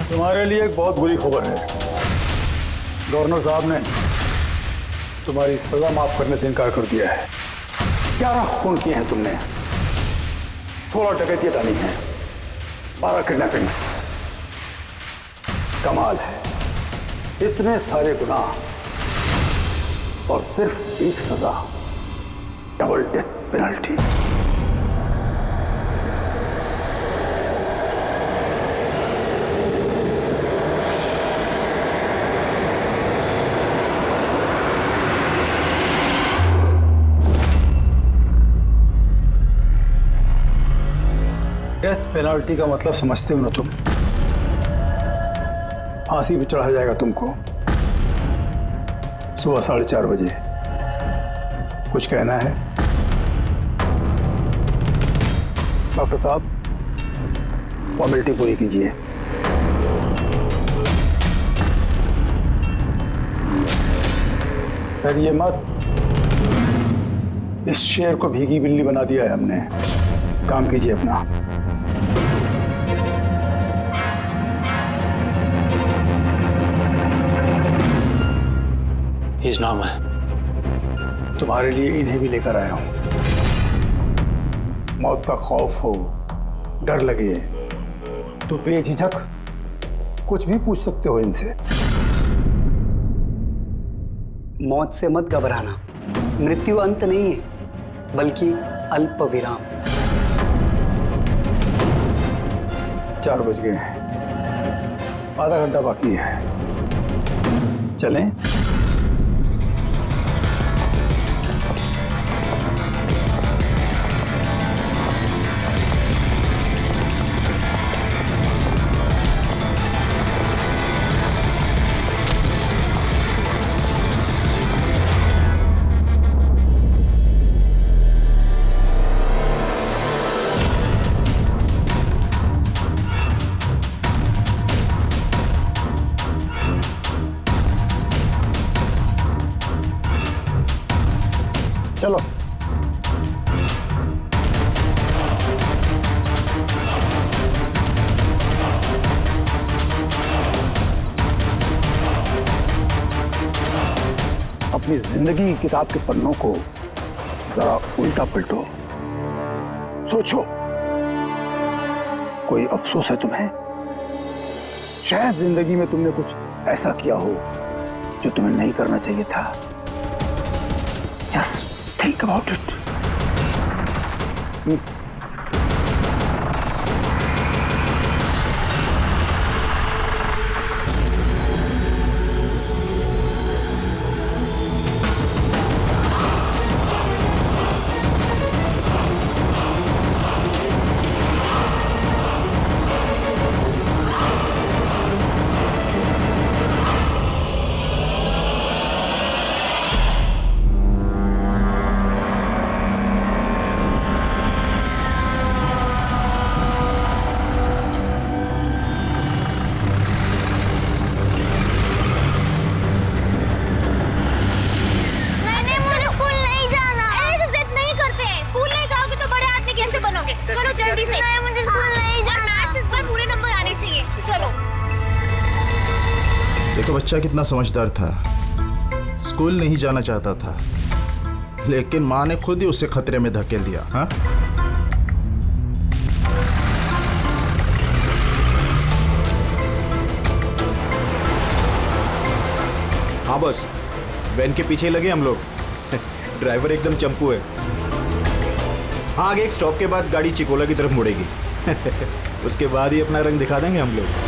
तुम्हारे लिए एक बहुत बुरी खबर है। गवर्नर साहब ने तुम्हारी सजा माफ करने से इनकार कर दिया है। 11 खून किए हैं तुमने, 16 डकैतियां डाली हैं, 12 किडनैपिंग्स। कमाल है, इतने सारे गुनाह और सिर्फ एक सजा, double death penalty. Death penalty का मतलब समझते हो ना तुम? फांसी पे चढ़ाया जाएगा तुमको सुबह 4:30 बजे। कुछ कहना है डॉक्टर साहब? फॉर्मेलिटी पूरी कीजिए। डरिए मत, इस शेर को भीगी बिल्ली बना दिया है हमने। काम कीजिए अपना। He's normal. तुम्हारे लिए इन्हें भी लेकर आया हूं। मौत का खौफ हो, डर लगे तो बेझिझक कुछ भी पूछ सकते हो इनसे। मौत से मत घबराना, मृत्यु अंत नहीं है बल्कि अल्प विराम। 4 बज गए हैं, आधा घंटा बाकी है। चलें? चलो। अपनी जिंदगी की किताब के पन्नों को जरा उल्टा पलटो, सोचो कोई अफसोस है तुम्हें? शायद जिंदगी में तुमने कुछ ऐसा किया हो जो तुम्हें नहीं करना चाहिए था। Just think about it. देखो बच्चा कितना समझदार था, स्कूल नहीं जाना चाहता था, लेकिन माँ ने खुद ही उसे खतरे में धकेल दिया। हाँ, हाँ बस, वैन के पीछे लगे हम लोग। ड्राइवर एकदम चंपू है। हाँ, आगे एक स्टॉप के बाद गाड़ी चिकोला की तरफ मुड़ेगी। उसके बाद ही अपना रंग दिखा देंगे हम लोग।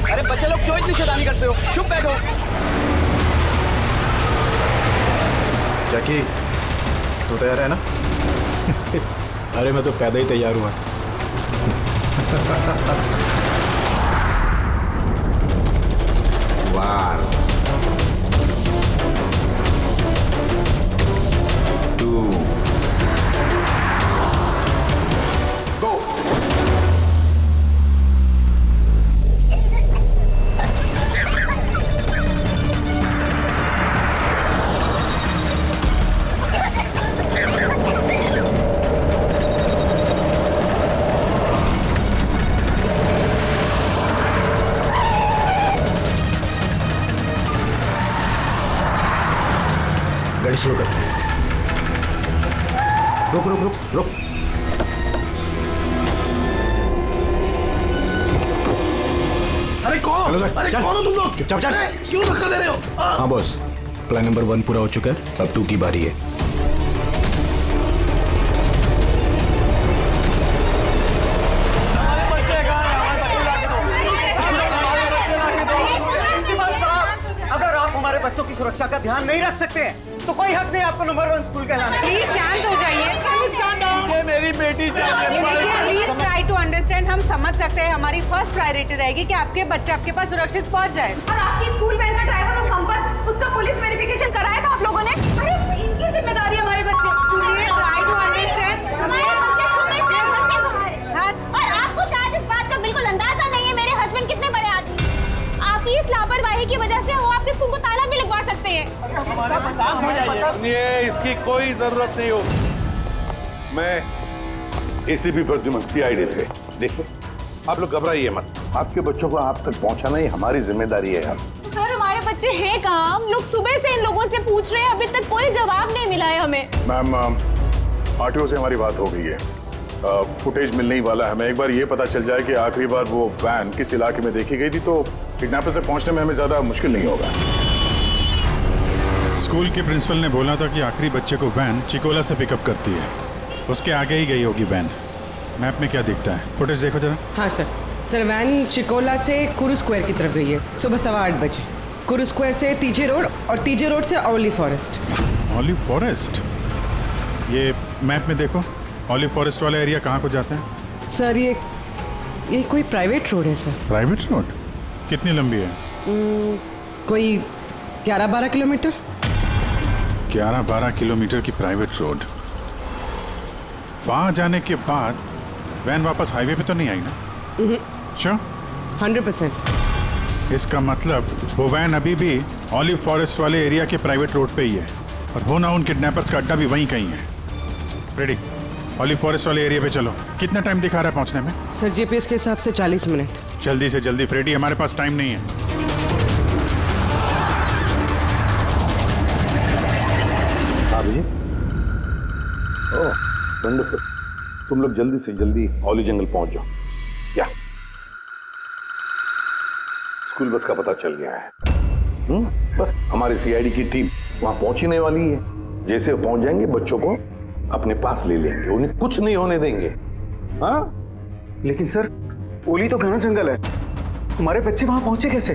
अरे बच्चे लोग क्यों इतनी शैतानी करते हो? चुप बैठो। जैकी, तू तैयार है ना? अरे मैं तो पैदा ही तैयार हुआ। 1 2 गो। गाड़ी स्लो कर। रुक रुक रुक रुक। अरे कौन? हेलो सर, अरे चल। कौन हो तुम लोग? चुपचाप चल। अरे, क्यों धक्का दे रहे हो? हाँ बॉस, प्लान नंबर 1 पूरा हो चुका है, अब 2 की बारी है। अगर आप हमारे बच्चों की सुरक्षा का ध्यान नहीं रख सकते हैं तो कोई हक नहीं आपको नंबर 1 स्कूल कहलाने का। प्लीज शांत हो जाइए। मेरी बेटी चाहिए। Please try to understand. हम समझ सकते हैं, हमारी फर्स्ट प्रायोरिटी रहेगी कि आपके बच्चे आपके पास सुरक्षित पहुंच जाए। और आपकी स्कूल वैन का ड्राइवर और संपर्क, उसका पुलिस वेरिफिकेशन कराया था आप लोगों ने? अरे इनकी जिम्मेदारी हमारे बच्चे। Please try to understand. हमारे बच्चे सुबह से घर के बाहर हैं। और आपको शायद इस बात का बिल्कुल अंदाजा नहीं है मेरे हस्बैंड कितने बड़े आदमी हैं। आपकी इस लापरवाही की वजह से वो आपके स्कूल को ताला भी लगवा सकते हैं। ये इसकी कोई जरूरत नहीं हो। मैं एसीपी प्रद्युमन सीआईडी से। देखो आप लोग घबराइए मत, आपके बच्चों को आप तक पहुंचाना ही हमारी जिम्मेदारी है यार। सर हमारे बच्चे हैं कहाँ? हम लोग सुबह से इन लोगों से पूछ रहे हैं, अभी तक कोई जवाब नहीं मिला है हमें। मैम आरटीओ से हमारी बात हो गई है, फुटेज मिलने ही वाला है। हमें एक बार ये पता चल जाए कि आखिरी बार वो वैन किस इलाके में देखी गई थी तो किडनैपर से पहुंचने में हमें ज्यादा मुश्किल नहीं होगा। स्कूल के प्रिंसिपल ने बोला था कि आखिरी बच्चे को वैन चिकोला से पिकअप करती है, उसके आगे ही गई होगी वैन। मैप में क्या दिखता है, फुटेज देखो जरा। हाँ सर वैन चिकोला से कुरू स्क्वायर की तरफ गई है सुबह 8:15 बजे। कुरू स्क्वायर से तीजे रोड और तीजे रोड से ऑलिव फॉरेस्ट। Olive forest? ये मैप में देखो, ऑलिव फॉरेस्ट वाला एरिया कहाँ को जाता है? सर ये कोई प्राइवेट रोड है सर। Private road? कितनी लंबी है? कोई 11-12 किलोमीटर। 11-12 किलोमीटर की प्राइवेट रोड। वहाँ जाने के बाद वैन वापस हाईवे पे तो नहीं आई ना? श्योर? 100%। इसका मतलब वो वैन अभी भी ऑलिव फॉरेस्ट वाले एरिया के प्राइवेट रोड पे ही है और हो ना उन किडनैपर्स का अड्डा भी वहीं कहीं है। रेडी, ऑलिव फॉरेस्ट वाले एरिया पे चलो। कितना टाइम दिखा रहा है पहुंचने में? सर जीपीएस के हिसाब से 40 मिनट। जल्दी से जल्दी फ्रेडी, हमारे पास टाइम नहीं है। जी ओह वंडरफुल, तुम लोग जल्दी से जल्दी ऑलिव जंगल पहुंच जाओ। क्या स्कूल बस का पता चल गया है? बस हमारी सीआईडी की टीम वहां पहुंचने वाली है। जैसे वो पहुंच जाएंगे बच्चों को अपने पास ले लेंगे, उन्हें कुछ नहीं होने देंगे। हाँ लेकिन सर ओली तो घना जंगल है, हमारे बच्चे वहां पहुंचे कैसे?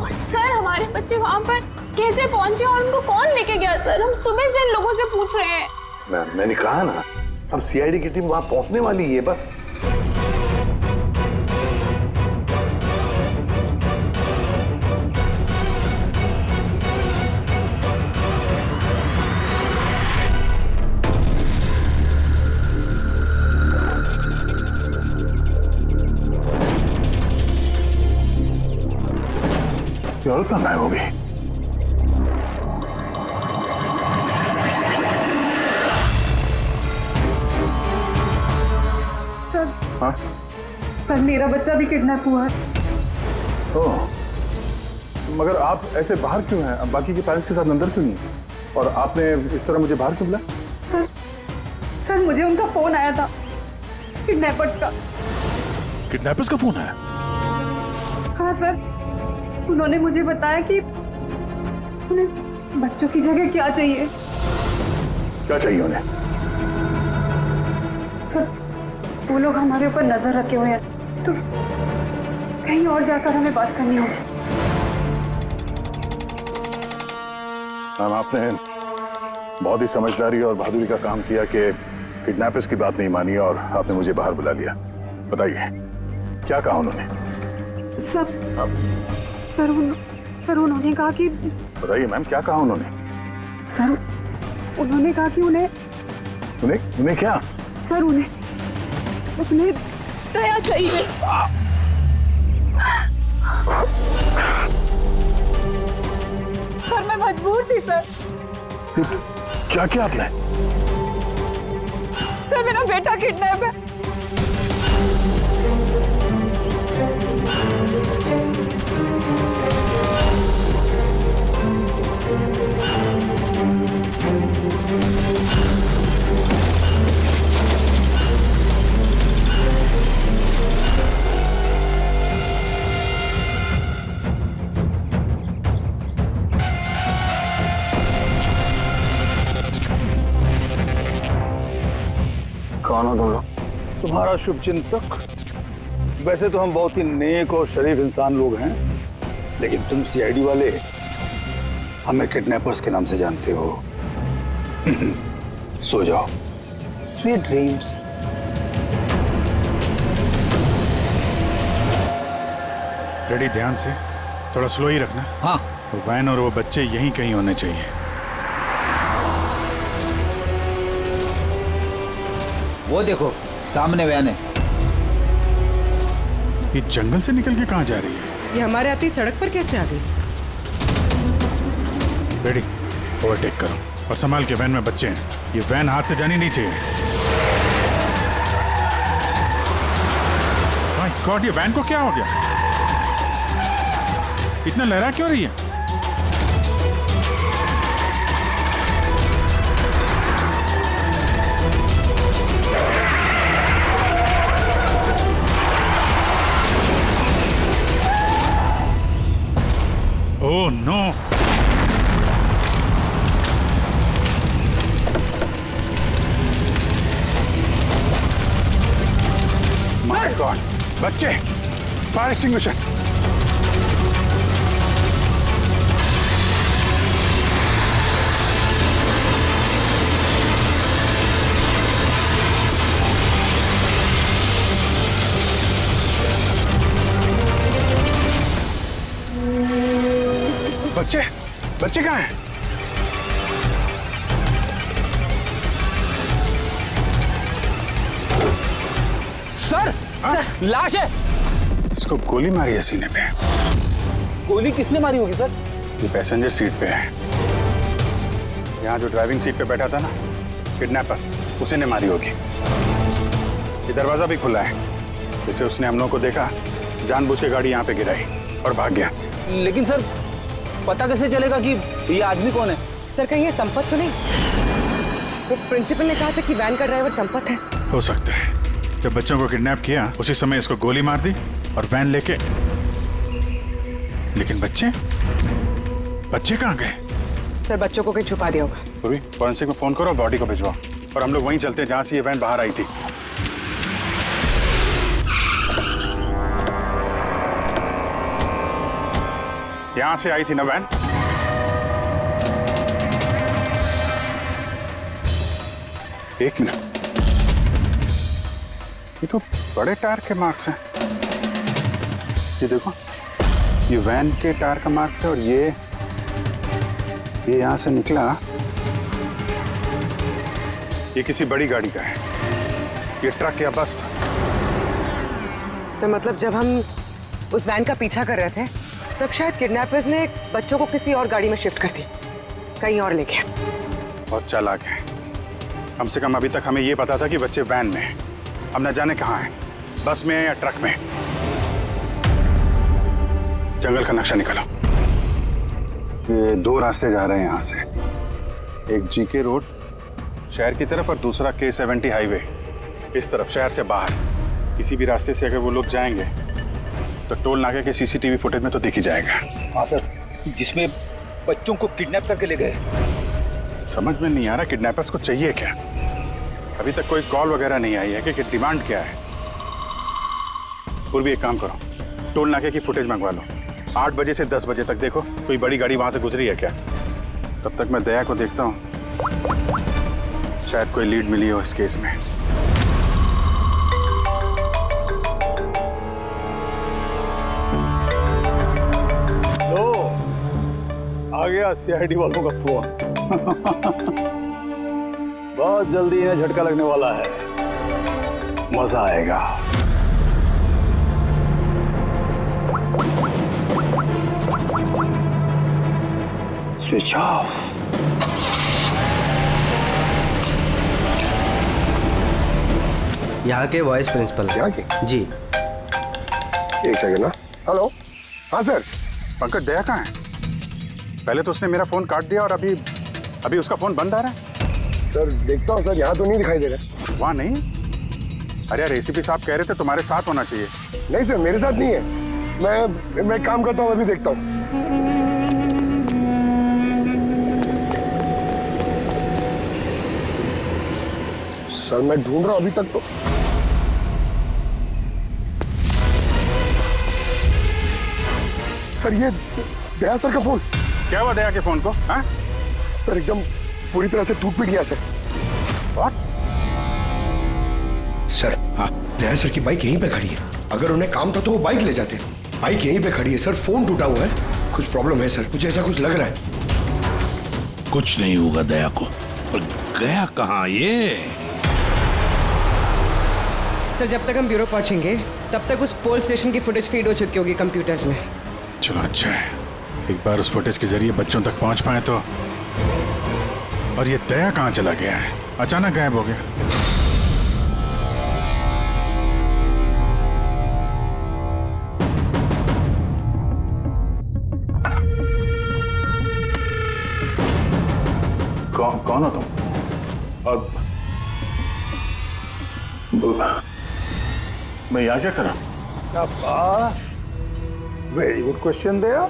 और सर हमारे बच्चे वहां पर कैसे पहुंचे और उनको कौन लेके गया? सर हम सुबह से इन लोगों से पूछ रहे हैं। मैंने कहा ना, अब सीआईडी की टीम वहां पहुंचने वाली है बस। और कहाँ गायब हो गई? हाँ? सर मेरा बच्चा भी किडनैप हुआ है। ओह, मगर आप ऐसे बाहर क्यों हैं? अब बाकी के पेरेंट्स के साथ अंदर क्यों नहीं? और आपने इस तरह मुझे बाहर क्यों बुलाया? सर मुझे उनका फोन आया था, किडनैपर्स का। किडनैपर्स का फोन आया? हाँ सर, उन्होंने मुझे बताया कि उन्हें बच्चों की जगह क्या चाहिए। क्या चाहिए उन्हें? सर वो लोग हमारे ऊपर नजर रखे हुए हैं, तो कहीं और जाकर हमें बात करनी होगी। मैम आपने बहुत ही समझदारी और बहादुरी का काम किया कि किडनैपर्स की बात नहीं मानी और आपने मुझे बाहर बुला लिया। बताइए क्या कहा उन्होंने? सब सर उन्होंने कहा कि बताइए मैम, क्या कहा उन्होंने? सर उन्होंने कहा कि उन्हें उन्हें क्या? सर उन्हें दया चाहिए। सर मैं मजबूर थी सर। क्या किया आपने? सर मेरा बेटा किडनैप है। कौन हो तुम लोग? तुम्हारा शुभ चिंतक। वैसे तो हम बहुत ही नेक और शरीफ इंसान लोग हैं, लेकिन तुम सीआईडी वाले हमें किडनैपर्स के नाम से जानते हो। सो जाओ, स्वीट ड्रीम्स। रेडी, ध्यान से, थोड़ा स्लो ही रखना। हाँ। वैन और वो बच्चे यहीं कहीं होने चाहिए। वो देखो सामने वैन है। ये जंगल से निकल के कहाँ जा रही है? ये हमारे आते ही सड़क पर कैसे आ गई? रेडी, ओवरटेक करो और संभाल के, वैन में बच्चे हैं। ये वैन हाथ से जानी नहीं चाहिए। माय गॉड, ये वैन को क्या हो गया? इतना लहरा क्यों रही है? Oh no! माय गॉड, बच्चे, फायर एक्सटिंग्विशर। बच्चे, बच्चे कहाँ हैं? सर, लाश है। इसको गोली मारी है सीने पे। गोली किसने मारी होगी सर? ये पैसेंजर सीट पे है। यहाँ जो ड्राइविंग सीट पे बैठा था ना, किडनैपर, उसी ने मारी होगी। ये दरवाजा भी खुला है। जैसे उसने हम लोगों को देखा, जानबूझ के गाड़ी यहाँ पे गिराई और भाग गया। लेकिन सर पता कैसे चलेगा कि ये आदमी कौन है? सर कहीं ये संपत तो नहीं? वो प्रिंसिपल ने कहा था कि वैन का ड्राइवर संपत है। हो सकता है। जब बच्चों को किडनैप किया उसी समय इसको गोली मार दी और वैन लेके। लेकिन बच्चे कहाँ गए? सर बच्चों को कहीं छुपा दिया होगा। पूर्वी, फॉरेंसिक में फोन करो, बॉडी को भिजवाओ और हम लोग वहीं चलते हैं जहाँ से ये वैन बाहर आई थी। यहां से आई थी ना वैन? एक मिनट, ये तो बड़े टायर के मार्क्स हैं। ये देखो, ये वैन के टायर का मार्क्स है और ये यहां से निकला। ये किसी बड़ी गाड़ी का है। ये ट्रक या बस था। सर मतलब जब हम उस वैन का पीछा कर रहे थे तब शायद किडनैपर्स ने बच्चों को किसी और गाड़ी में शिफ्ट कर दी, कहीं और लेके। बहुत चालाक है। कम से कम अभी तक हमें ये पता था कि बच्चे वैन में हैं। हम न जाने कहाँ हैं, बस में या ट्रक में। जंगल का नक्शा निकालो। ये दो रास्ते जा रहे हैं यहाँ से, एक जीके रोड शहर की तरफ और दूसरा K70 हाईवे इस तरफ शहर से बाहर। किसी भी रास्ते से अगर वो लोग जाएंगे तो टोल नाके के CCTV फुटेज में तो दिख ही जाएगा। हाँ सर, जिसमें बच्चों को किडनैप करके ले गए। समझ में नहीं आ रहा किडनैपर्स को चाहिए क्या। अभी तक कोई कॉल वगैरह नहीं आई है कि डिमांड क्या है। पूर्वी, एक काम करो, टोल नाके की फुटेज मंगवा लो। 8 बजे से 10 बजे तक देखो कोई बड़ी गाड़ी वहां से गुजरी है क्या। तब तक मैं दया को देखता हूँ, शायद कोई लीड मिली हो इस केस में। आ गया सीआईडी वालों का फोन। बहुत जल्दी इन्हें झटका लगने वाला है, मजा आएगा। Switch off. यहाँ के वाइस प्रिंसिपल। यहाँ के? जी। एक सेकंड ना। हेलो। हाँ सर। पंकज, दया कहाँ है? पहले तो उसने मेरा फोन काट दिया और अभी उसका फोन बंद आ रहा है। सर देखता हूँ सर, यहाँ तो नहीं दिखाई दे रहा। वहाँ नहीं? अरे यार, एसीपी साहब कह रहे थे तुम्हारे साथ होना चाहिए। नहीं सर, मेरे साथ नहीं है। मैं काम करता हूँ, अभी देखता हूँ। सर मैं ढूंढ रहा हूँ अभी तक तो। सर ये दया सर का फोन। क्या हुआ दया के फोन को? हाँ? सर एकदम पूरी तरह से टूट पिट गया सर। What? सर हाँ, दया सर की बाइक यहीं पे खड़ी है। अगर उन्हें काम था तो वो बाइक ले जाते। बाइक यहीं पे खड़ी है सर, फोन टूटा हुआ है। कुछ प्रॉब्लम है सर, कुछ ऐसा कुछ लग रहा है। कुछ नहीं होगा दया को। पर गया कहाँ ये? सर जब तक हम ब्यूरो पहुंचेंगे तब तक उस पोल स्टेशन की फुटेज फीड हो चुकी होगी कंप्यूटर्स में। चलो अच्छा है, एक बार उस फुटेज के जरिए बच्चों तक पहुंच पाए तो। और ये दया कहाँ चला गया है? अचानक गायब हो गया। कौन हो तुम? और मैं यहाँ क्या कर रहा हूँ? वेरी गुड क्वेश्चन दया।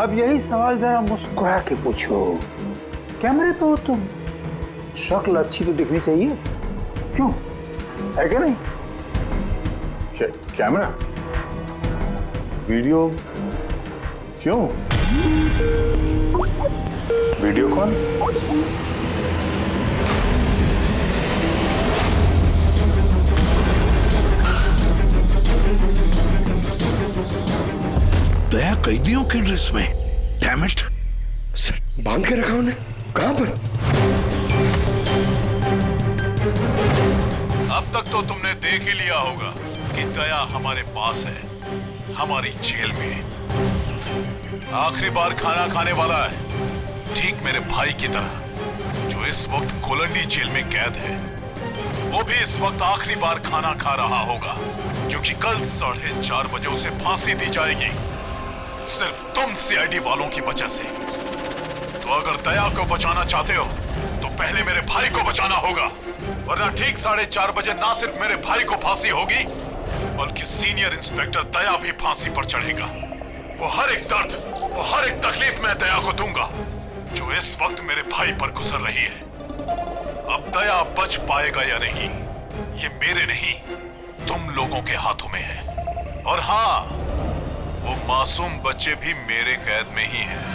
अब यही सवाल जरा मुस्कुरा के पूछो। कैमरे पे हो तुम, शक्ल अच्छी तो दिखनी चाहिए, क्यों? है क्या नहीं? कैमरा? वीडियो? क्यों? वीडियो कौन? दया कैदियों के ड्रेस में। Damn it. सर बांध के रखा उन्हें। कहां पर? अब तक तो तुमने देख ही लिया होगा कि दया हमारे पास है, हमारी जेल में। आखिरी बार खाना खाने वाला है, ठीक मेरे भाई की तरह, जो इस वक्त कोलंडी जेल में कैद है। वो भी इस वक्त आखिरी बार खाना खा रहा होगा, क्योंकि कल 4:30 बजे उसे फांसी दी जाएगी, सिर्फ तुम सीआईडी वालों की वजह से। तो अगर दया को बचाना चाहते हो तो पहले मेरे भाई को बचाना होगा, वरना ठीक 4:30 बजे ना सिर्फ मेरे भाई को फांसी होगी, बल्कि सीनियर इंस्पेक्टर दया भी फांसी पर चढ़ेगा। वो हर एक दर्द, वो हर एक तकलीफ मैं दया को दूंगा, जो इस वक्त मेरे भाई पर गुजर रही है। अब दया बच पाएगा या नहीं, ये मेरे नहीं, तुम लोगों के हाथों में है। और हाँ, वो मासूम बच्चे भी मेरे कैद में ही हैं।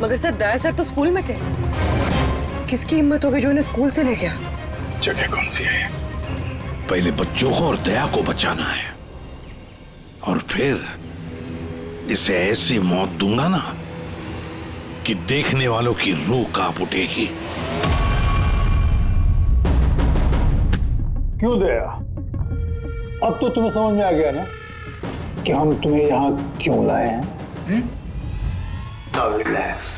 मगर सर दया सर तो स्कूल में थे। किसकी हिम्मत होगी जो इन्हें स्कूल से ले गया? जगह कौन सी है? पहले बच्चों को और दया को बचाना है, और फिर इसे ऐसी मौत दूंगा ना कि देखने वालों की रूह कांप उठेगी। क्यों दया? अब तो तुम्हें समझ में आ गया ना कि हम तुम्हें यहां क्यों लाए हैं? Now relax.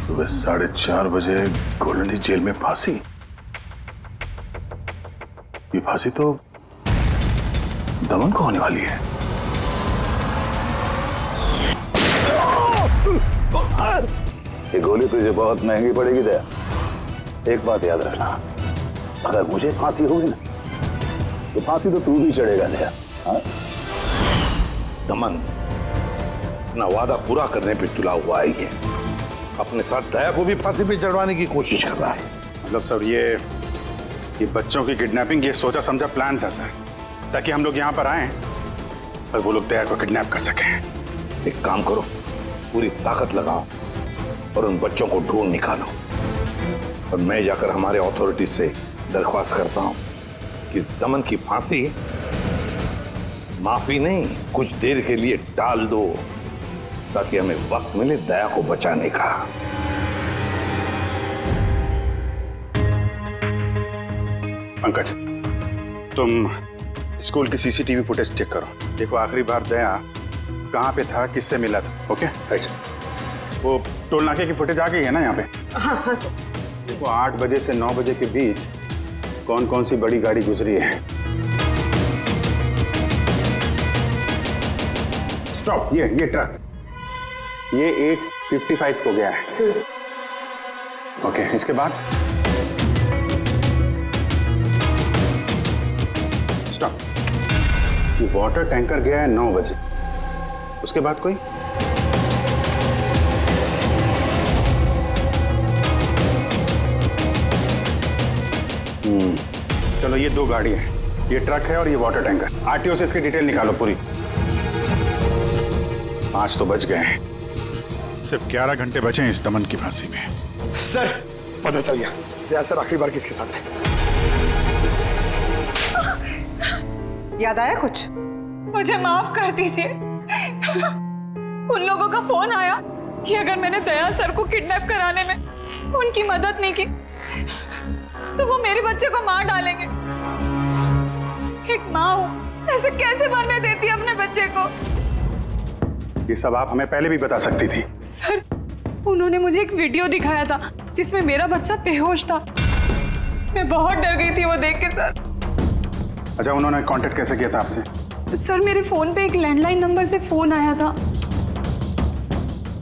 सुबह 4:30 बजे कोलंडी जेल में फांसी। ये फांसी तो दमन को होने वाली है। ये गोली तुझे बहुत महंगी पड़ेगी दया। एक बात याद रखना, अगर मुझे फांसी होगी ना तो फांसी तो तू भी चढ़ेगा दया। हाँ? दमन अपना वादा पूरा करने पे तुला हुआ है, ये अपने साथ दया को भी फांसी पे चढ़वाने की कोशिश कर रहा है। मतलब सर ये बच्चों की किडनैपिंग ये सोचा समझा प्लान था सर, ताकि हम लोग यहाँ पर आए और वो लोग दया को किडनैप कर सकें। एक काम करो, पूरी ताकत लगाओ और उन बच्चों को ढूंढ निकालो, और मैं जाकर हमारे अथॉरिटी से दरख्वास्त करता हूँ कि दमन की फांसी माफी नहीं, कुछ देर के लिए टाल दो, ताकि हमें वक्त मिले दया को बचाने का। पंकज, तुम स्कूल की सीसीटीवी फुटेज चेक करो। देखो आखिरी बार दया कहाँ पे था, किससे मिला था। ओके अच्छा, वो टोल नाके की फुटेज आ गई है ना यहाँ पे? हाँ हाँ सर। देखो 8 बजे से 9 बजे के बीच कौन कौन सी बड़ी गाड़ी गुजरी है। स्टॉप, ये ट्रक, ये 8:55 को गया है। ओके, इसके बाद स्टॉप, ये वाटर टैंकर गया है 9 बजे। उसके बाद कोई? चलो ये 2 गाड़ी है, ये ट्रक है और ये वाटर टैंकर। आरटीओ से इसकी डिटेल निकालो पूरी। 5 तो बच गए हैं, सिर्फ 11 घंटे बचे हैं इस दमन की फांसी में। सर पता चल गया, दया सर आखिरी बार किसके साथ थे। याद आया कुछ? मुझे माफ कर दीजिए। उन लोगों का फोन आया कि अगर मैंने दया सर को किडनैप कराने में उनकी मदद नहीं की तो वो मेरे बच्चे को मार डालेंगे। एक माँ हूं, ऐसे कैसे मरने देती अपने बच्चे को? ये सब आप हमें पहले भी बता सकती थी। सर, उन्होंने मुझे एक वीडियो दिखाया था जिसमें मेरा बच्चा बेहोश था। मैं बहुत डर गई थी वो देख के सर। अच्छा, उन्होंने कांटेक्ट कैसे किया था आपसे? सर, मेरे फोन पे एक लैंडलाइन नंबर से फोन आया था।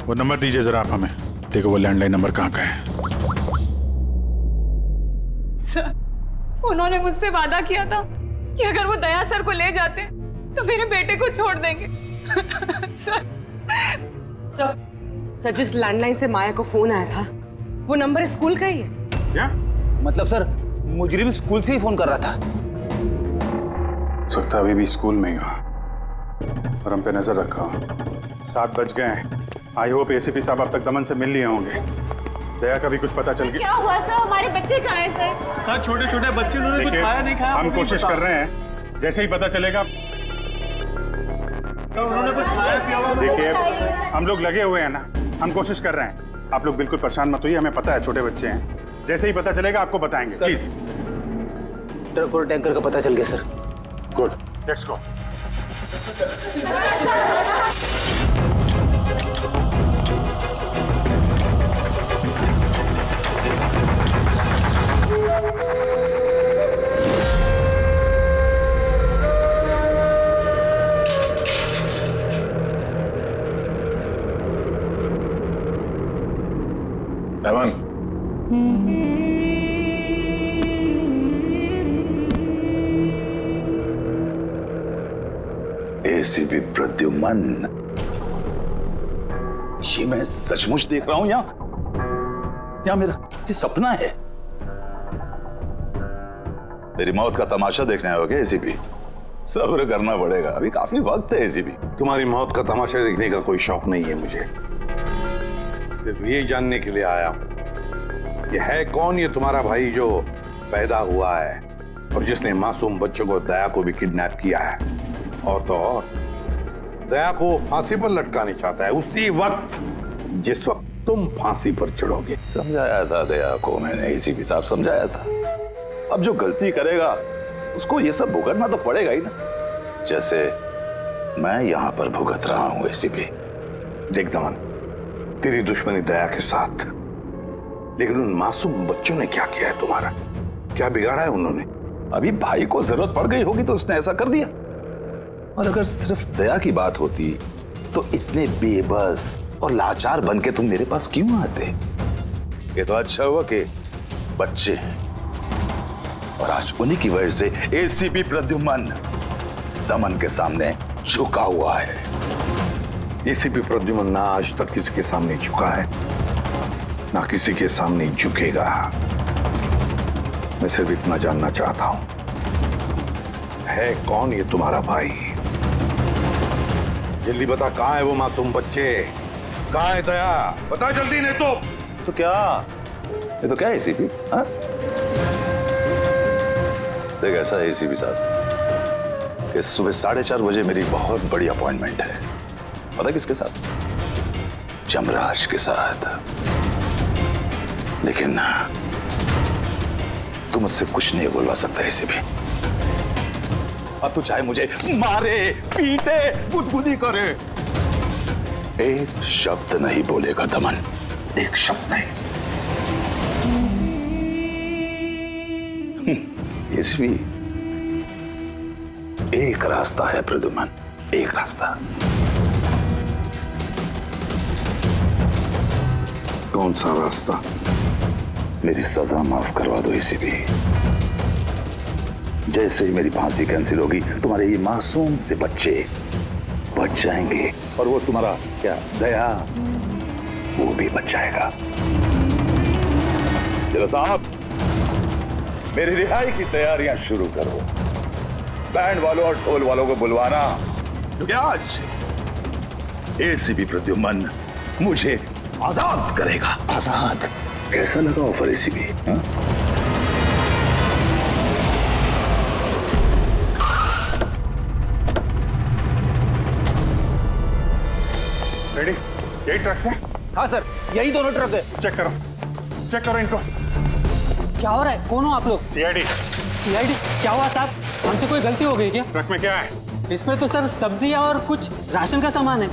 वो नंबर दीजिए जरा आप हमें। देखो वो लैंडलाइन नंबर कहाँ का है। सर, उन्होंने मुझसे वादा किया था कि अगर वो दया सर को ले जाते तो मेरे बेटे को छोड़ देंगे। सर, जिस लैंडलाइन से माया को फोन आया था वो नंबर स्कूल का ही है। क्या मतलब सर, मुजरिम स्कूल से ही फोन कर रहा था। सकता अभी भी स्कूल में ही हो और हम पे नजर रखा हो। 7 बज गए हैं। आई होप एसीपी साहब अब तक दमन से मिल लिए होंगे। दया का भी कुछ पता चल गया? क्या हुआ सर? हमारे बच्चे कहाँ हैं सर? सर, छोटे छोटे बच्चे, उन्होंने कुछ खाया नहीं खाया। हम कोशिश कर रहे हैं, जैसे ही पता चलेगा। उन्होंने कुछ खाया पिया हुआ? देखिए, हम लोग लगे हुए हैं ना, हम कोशिश कर रहे हैं। आप लोग बिल्कुल परेशान मत होइए, हमें पता है छोटे बच्चे हैं। जैसे ही पता चलेगा आपको बताएंगे। प्लीज। ट्रक और टैंकर का पता चल गया sir. Good, let's go. Daman, ACP Pradyuman, ये मैं सचमुच देख रहा हूं या मेरा ये सपना है? मेरी मौत का तमाशा देखने आओगे एसीपी? सब्र करना पड़ेगा, अभी काफी वक्त है एसीपी। तुम्हारी मौत का तमाशा देखने का कोई शौक नहीं है मुझे। सिर्फ ये जानने के लिए आया हूं कि है कौन ये तुम्हारा भाई जो पैदा हुआ है और जिसने मासूम बच्चों को, दया को भी किडनैप किया है। और तो और दया को फांसी पर लटकाने चाहता है उसी वक्त जिस वक्त तुम फांसी पर चढ़ोगे। समझाया था दया को मैंने, एसीपी साहब समझाया था। अब जो गलती करेगा उसको ये सब भुगतना तो पड़ेगा ही ना, जैसे मैं यहां पर भुगत रहा हूं एसीपी। देख दमन, तेरी दुश्मनी दया के साथ, लेकिन उन मासूम बच्चों ने क्या किया है तुम्हारा? क्या बिगाड़ा है उन्होंने? अभी भाई को जरूरत पड़ गई होगी तो उसने ऐसा कर दिया। और अगर सिर्फ दया की बात होती तो इतने बेबस और लाचार बन के तुम मेरे पास क्यों आते? ये तो अच्छा हुआ कि बच्चे हैं और आज उन्हीं की वजह से एसीपी प्रद्युमन दमन के सामने झुका हुआ है। एसीपी प्रद्युमन ना आज तक किसी के सामने झुका है, ना किसी के सामने झुकेगा। मैं सिर्फ इतना जानना चाहता हूं, है कौन ये तुम्हारा भाई? जल्दी बता, कहां है वो मासूम बच्चे? कहां है दया? बता जल्दी, नहीं तो क्या? ये तो क्या है एसीपी? देख ऐसा है एसीपी साहब कि सुबह 4:30 बजे मेरी बहुत बड़ी अपॉइंटमेंट है। पता किसके साथ? जमराज के साथ। लेकिन तू मुझसे कुछ नहीं बोलवा सकता एसीपी। अब तू चाहे मुझे मारे, पीटे, गुदगुदी करे, एक शब्द नहीं बोलेगा दमन, एक शब्द नहीं। एसीपी, एक रास्ता है प्रद्युमन, एक रास्ता। कौन सा रास्ता? मेरी सजा माफ करवा दो एसीपी। जैसे ही मेरी फांसी कैंसिल होगी, तुम्हारे ये मासूम से बच्चे बच जाएंगे और वो तुम्हारा क्या दया, वो भी बच जाएगा। चलो साहब, मेरी रिहाई की तैयारियां शुरू करो। बैंड वालों और ढोल वालों को बुलवाना, क्योंकि आज एसीपी प्रद्युमन मुझे आजाद करेगा। आजाद। कैसा लगा ऑफर एसीपी? रेडी? यही ट्रक से? हाँ सर, यही दोनों ट्रक है। चेक करो इनको। क्या हो रहा है? कौन हो आप लोग? सीआईडी। सीआईडी? क्या हुआ साहब? हमसे कोई गलती हो गई क्या? ट्रक में क्या है? इसमें तो सर सब्जियां और कुछ राशन का सामान है।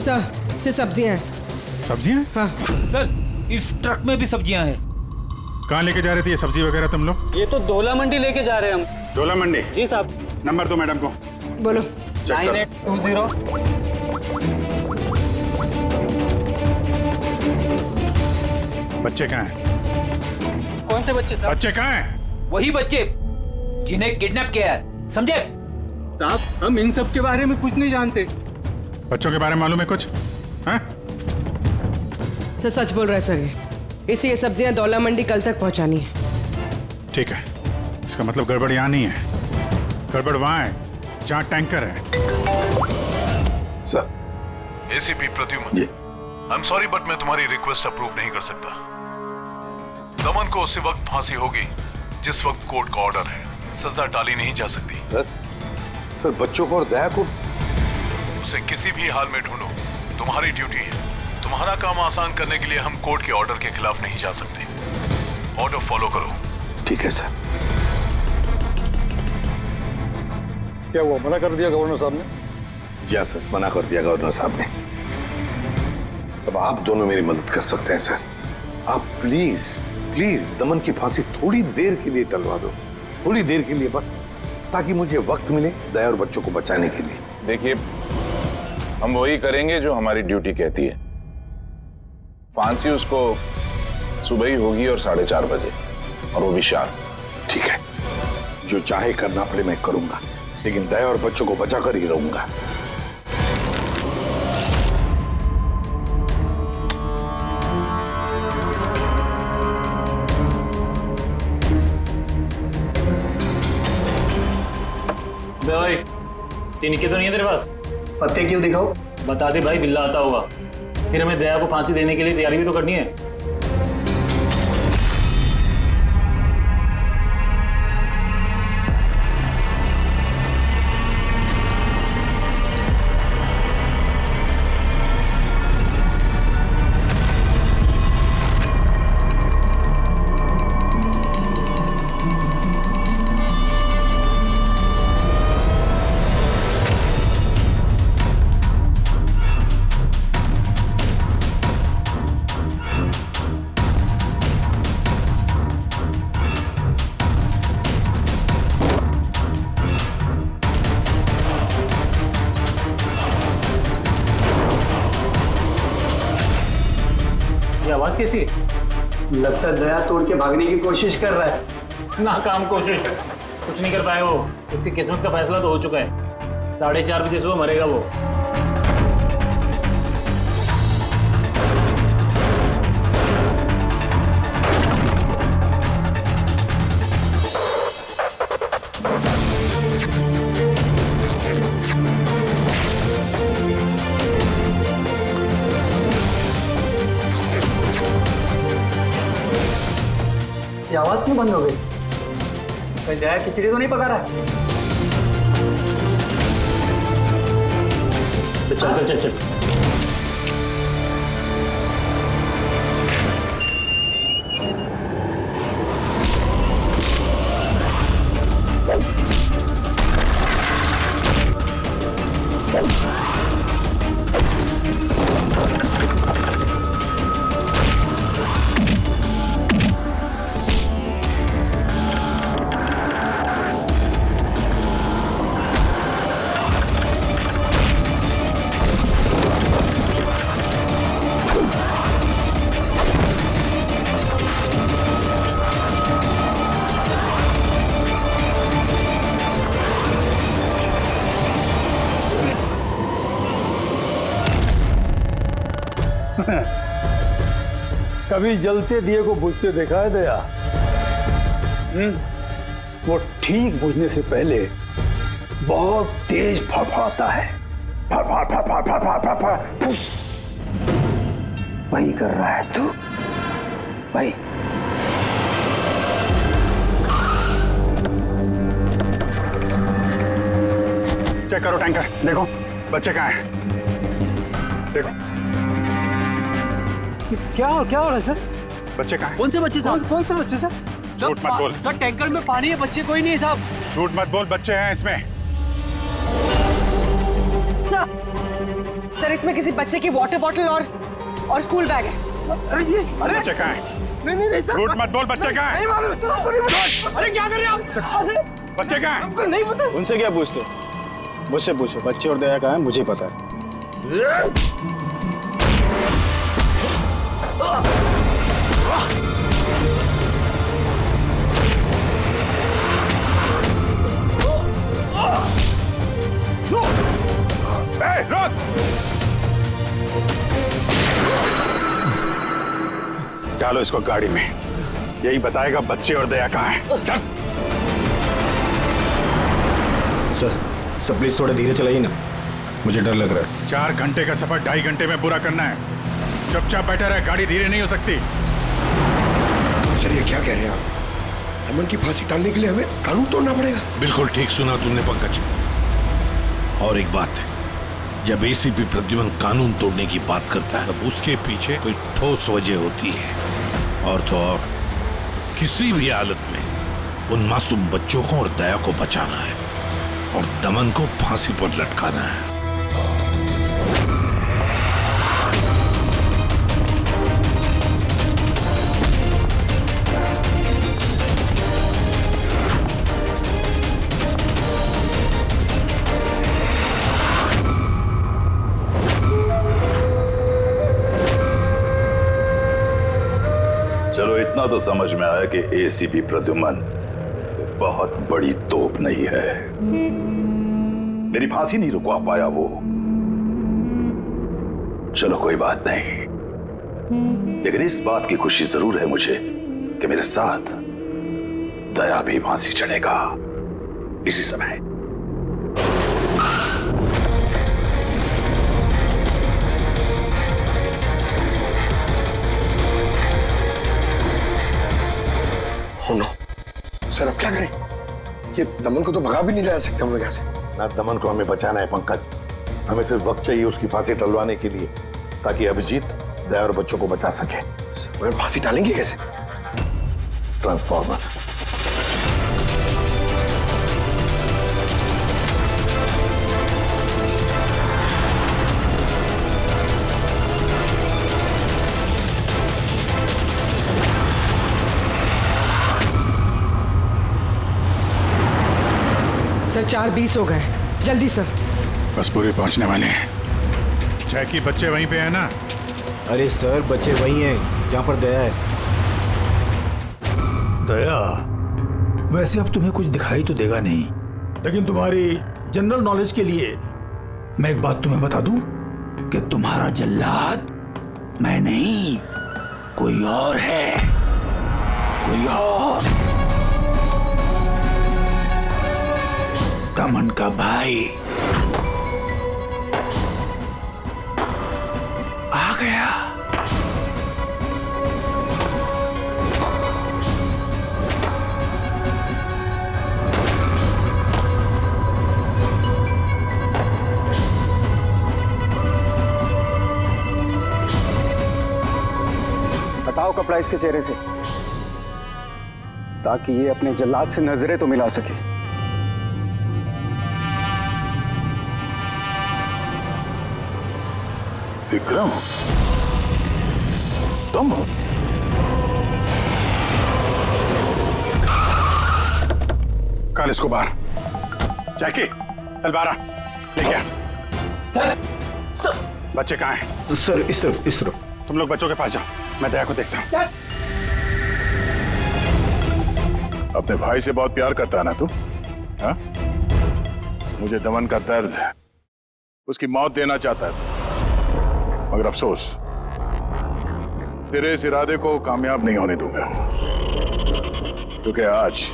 सर, सिर्फ सब्जियां हैं। सब्जियां? हाँ सर, इस ट्रक में भी सब्जियां हैं। कहाँ लेके जा रहे थे ये सब्जी वगैरह तुम लोग? ये तो डोला मंडी लेके जा रहे हैं हम। डोला मंडी? जी साहब। नंबर दो मैडम को। बोलो। 9820। बच्चे कहाँ हैं? कौन से बच्चे साहब? बच्चे कहाँ हैं? वही बच्चे जिन्हें किडनैप किया है, समझे? साहब, हम इन सब के बारे में कुछ नहीं जानते। बच्चों के बारे में मालूम है कुछ? हाँ? सर सच बोल रहे हैं सर, ये सब्जियां दौला मंडी कल तक पहुंचानी है। ठीक है, इसका मतलब गड़बड़ यहाँ नहीं है, गड़बड़ वहाँ है जहाँ टैंकर है। Sir. ACP Pradyuman, I am sorry but मैं तुम्हारी रिक्वेस्ट अप्रूव नहीं कर सकता। दमन को उसी वक्त फांसी होगी जिस वक्त कोर्ट का ऑर्डर है। सजा टाली नहीं जा सकती। सर बच्चों को और दया को उसे किसी भी हाल में ढूंढो, तुम्हारी ड्यूटी है। तुम्हारा काम आसान करने के लिए हम कोर्ट के ऑर्डर के खिलाफ नहीं जा सकते। ऑर्डर फॉलो करो। ठीक है सर। क्या हुआ, मना कर दिया गवर्नर साहब ने? जी हाँ सर, मना कर दिया गवर्नर साहब ने। अब आप दोनों मेरी मदद कर सकते हैं सर। आप प्लीज दमन की फांसी थोड़ी देर के लिए टलवा दो, थोड़ी देर के लिए बस, ताकि मुझे वक्त मिले दया और बच्चों को बचाने के लिए। देखिए, हम वही करेंगे जो हमारी ड्यूटी कहती है। फांसी उसको सुबह ही होगी और 4:30 बजे, और वो भी शार्प। ठीक है, जो चाहे करना पड़े मैं करूंगा, लेकिन दया और बच्चों को बचा कर ही रहूंगा। भाई, तीन के तो नहीं है तेरे पास? पत्ते क्यों दिखाओ? बता दे भाई, बिल्ला आता होगा। फिर हमें दया को फांसी देने के लिए तैयारी भी तो करनी है। आवाज कैसी है? लगता है दया तोड़ के भागने की कोशिश कर रहा है। नाकाम कोशिश, कुछ नहीं कर पाए वो। उसकी किस्मत का फैसला तो हो चुका है। 4:30 बजे सुबह मरेगा वो। आवाज क्यों बंद हो गई? कहीं दया खिचड़ी तो नहीं पका रहा है? तो चल चल चल। कभी जलते दिए को बुझते देखा है दया? वो ठीक बुझने से पहले बहुत तेज फड़फड़ाता है। फड़फड़ फड़फड़ फड़फड़ फड़फड़ फुस। वही कर रहा है तू, वही। चेक करो टैंकर, देखो बच्चे कहाँ हैं? देखो क्या हो रहा है सर? बच्चे कहाँ हैं? कौन से बच्चे साहब? कौन से बच्चे सर? झूठ मत बोल। सर टैंकर में पानी है, बच्चे कोई नहीं है साहब। झूठ मत बोल, बच्चे हैं इसमें। सर इसमें किसी बच्चे की वाटर बॉटल और स्कूल बैग है। अरे बच्चे कहाँ हैं? नहीं सर। झूठ मत बोल, बच्चे कहाँ हैं? नहीं मालूम सर, आपको नहीं पता। अरे क्या कर रहे हैं आप? बच्चे कहाँ हैं? आपको नहीं पता? उनसे क्या पूछते? मुझसे पूछो, बच्चे और दया कहाँ हैं मुझे पता है। डालो इसको गाड़ी में, यही बताएगा बच्चे और दया कहाँ हैं। चल। सर प्लीज थोड़ा धीरे चलाइए ना, मुझे डर लग रहा है। 4 घंटे का सफर 2.5 घंटे में पूरा करना है। चुपचाप बैठा रहे, गाड़ी धीरे नहीं हो सकती। सर ये क्या कह रहे हैं आप? अमन की फांसी टालने के लिए हमें कानून तोड़ना पड़ेगा? बिल्कुल ठीक सुना तुमने पंकज। और एक बात है, जब एसीपी प्रद्युमन कानून तोड़ने की बात करता है तब उसके पीछे कोई ठोस वजह होती है। और तो और किसी भी हालत में उन मासूम बच्चों को और दया को बचाना है और दमन को फांसी पर लटकाना है। चलो इतना तो समझ में आया कि एसीपी प्रद्युमन बहुत बड़ी तोप नहीं है। मेरी फांसी नहीं रुकवा पाया वो। चलो कोई बात नहीं, लेकिन इस बात की खुशी जरूर है मुझे कि मेरे साथ दया भी फांसी चढ़ेगा इसी समय। नो सर, अब क्या करें? ये दमन को तो भगा भी नहीं ला सकते हम लोग यहाँ से। ना दमन को हमें बचाना है पंकज, हमें सिर्फ वक्त चाहिए उसकी फांसी टलवाने के लिए, ताकि अभिजीत दया और बच्चों को बचा सके। मगर फांसी टालेंगे कैसे? ट्रांसफॉर्मर। सर 4:20 हो गए, जल्दी सर। बस पूरे पहुंचने वाले हैं। जैकी बच्चे वहीं पे है ना? अरे सर बच्चे वहीं हैं जहां पर दया है। दया, वैसे अब तुम्हें कुछ दिखाई तो देगा नहीं, लेकिन तुम्हारी जनरल नॉलेज के लिए मैं एक बात तुम्हें बता दूं कि तुम्हारा जल्लाद मैं नहीं, कोई और है, कोई और। दमन का भाई आ गया। कपड़ा इसके चेहरे से, ताकि ये अपने जल्लाद से नजरें तो मिला सके। विक्रम, तुम? कल इसको बाहर। जैकी, तलवारा लेके आ। बच्चे कहाँ हैं? सर इस तरफ, इस तरफ। तुम लोग बच्चों के पास जाओ, मैं दया को देखता हूँ। अपने भाई से बहुत प्यार करता है ना तू? हाँ? मुझे दमन का दर्द, उसकी मौत देना चाहता है, मगर अफसोस तेरे इस इरादे को कामयाब नहीं होने दूंगा, क्योंकि आज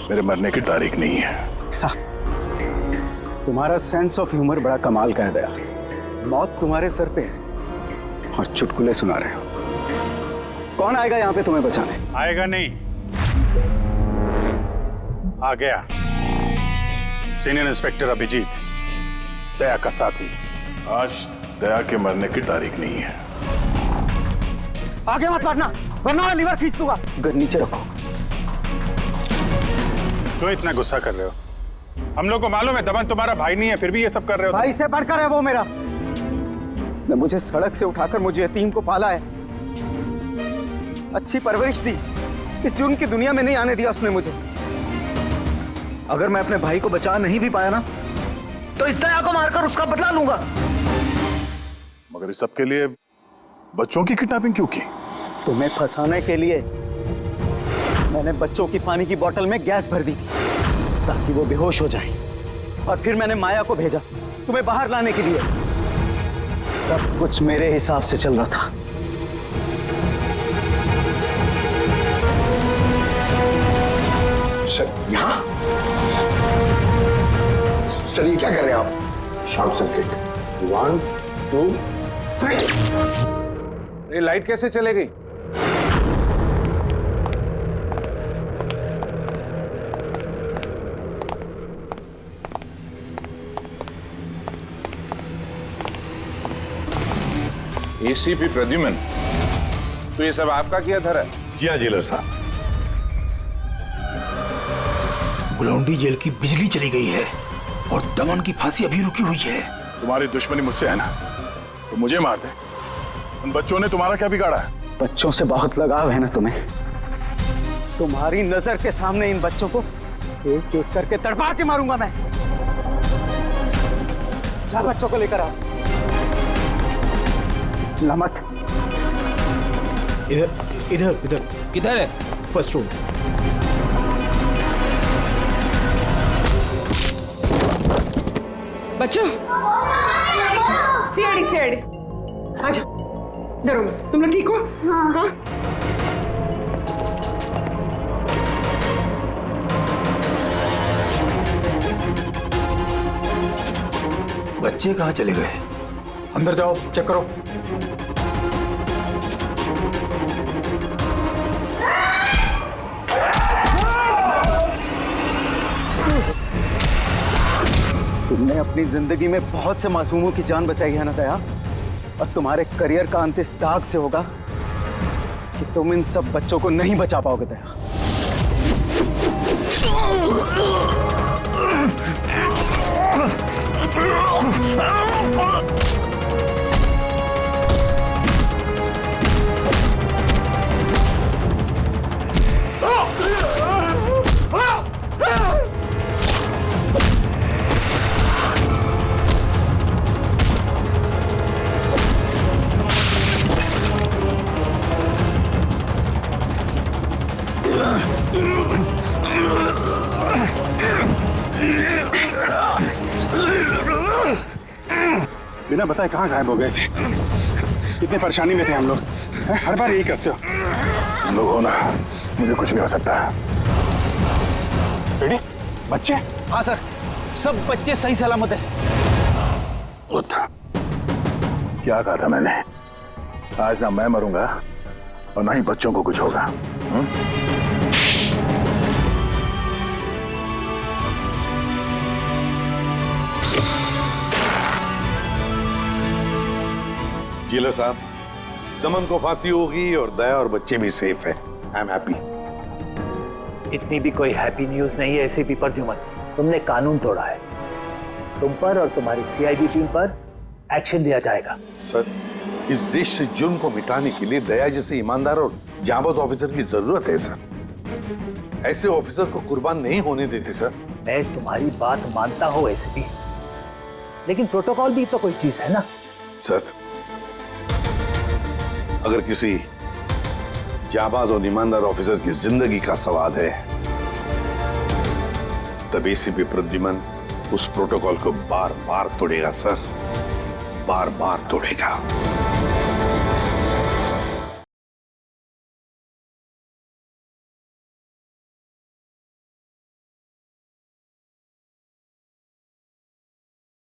मेरे मरने की तारीख नहीं है। तुम्हारा सेंस ऑफ ह्यूमर बड़ा कमाल का है दया। मौत तुम्हारे सर पे है और चुटकुले सुना रहे हो। कौन आएगा यहाँ पे तुम्हें बचाने? आएगा नहीं, आ गया सीनियर इंस्पेक्टर अभिजीत, दया का साथी। आज दया के मरने की तारीख नहीं है। आगे मत बढ़ना, वरना मैं लीवर खींच दूंगा। गन नीचे रखो। क्यों इतना गुस्सा कर रहे हो? हम लोग को मालूम है दमन तुम्हारा भाई नहीं है, फिर भी ये सब कर रहे हो। भाई से बढ़कर है वो मेरा। उसने मुझे सड़क से उठाकर मुझे यतीम को पाला है, अच्छी परवरिश दी, इस जुर्म की दुनिया में नहीं आने दिया उसने मुझे। अगर मैं अपने भाई को बचा नहीं भी पाया ना, तो इस दया को मारकर उसका बदला लूंगा। मगर इस सब के लिए बच्चों की किडनैपिंग क्यों की? तुम्हें फंसाने के लिए मैंने बच्चों की पानी की बोतल में गैस भर दी थी, ताकि वो बेहोश हो जाए, और फिर मैंने माया को भेजा तुम्हें बाहर लाने के लिए। सब कुछ मेरे हिसाब से चल रहा था। सर यहाँ? सर ये क्या कर रहे हैं आप? Short circuit. 1 2 3। ये लाइट कैसे चले गई? एसीपी प्रद्युमन, तो ये सब आपका किया धरा है? जी हाँ जेलर साहब। गुलौंडी जेल की बिजली चली गई है और दमन की फांसी अभी रुकी हुई है। तुम्हारी दुश्मनी मुझसे है ना, तो मुझे मार दे। उन बच्चों ने तुम्हारा क्या बिगाड़ा है? बच्चों से बहुत लगाव है ना तुम्हें। तुम्हारी नजर के सामने इन बच्चों को एक एक करके तड़पा के मारूंगा मैं। जा बच्चों को लेकर आओ। मत। इधर इधर इधर। किधर है? First room. बच्चों, सीआईडी सीआईडी, आजा, डरो मत। तुम लोग ठीक हो? हाँ। बच्चे कहाँ चले गए? अंदर जाओ, चेक करो। तुमने अपनी जिंदगी में बहुत से मासूमों की जान बचाई है ना दया, और तुम्हारे करियर का अंत इस दाग से होगा कि तुम इन सब बच्चों को नहीं बचा पाओगे दया। बिना बताए कहाँ गायब हो गए थे? कितनी परेशानी में थे हम लोग। हर बार यही करते हो। तुम लोग हो ना, मुझे कुछ भी हो सकता है। रेडी? बच्चे? हाँ सर, सब बच्चे सही सलामत है। क्या कहा था मैंने? आज ना मैं मरूंगा और ना ही बच्चों को कुछ होगा। जेलर साहब, दमन को फांसी होगी और दया और बच्चे भी सेफ है। I am happy. इतनी भी कोई हैप्पी न्यूज नहीं है एसीपी प्रद्युमन। तुमने कानून तोड़ा है। तुम पर और तुम्हारी सीआईडी टीम पर एक्शन लिया जाएगा। सर, इस देश से जुर्म को मिटाने के लिए दया जैसे ईमानदार और जाबाज ऑफिसर की जरूरत है सर। ऐसे ऑफिसर को कुर्बान नहीं होने देते सर। मैं तुम्हारी बात मानता हूं एसीपी, लेकिन प्रोटोकॉल भी तो कोई चीज है ना। सर, अगर किसी जाबाज और ईमानदार ऑफिसर की जिंदगी का सवाल है, तब एसीपी प्रद्युमन उस प्रोटोकॉल को बार बार तोड़ेगा सर, बार बार तोड़ेगा।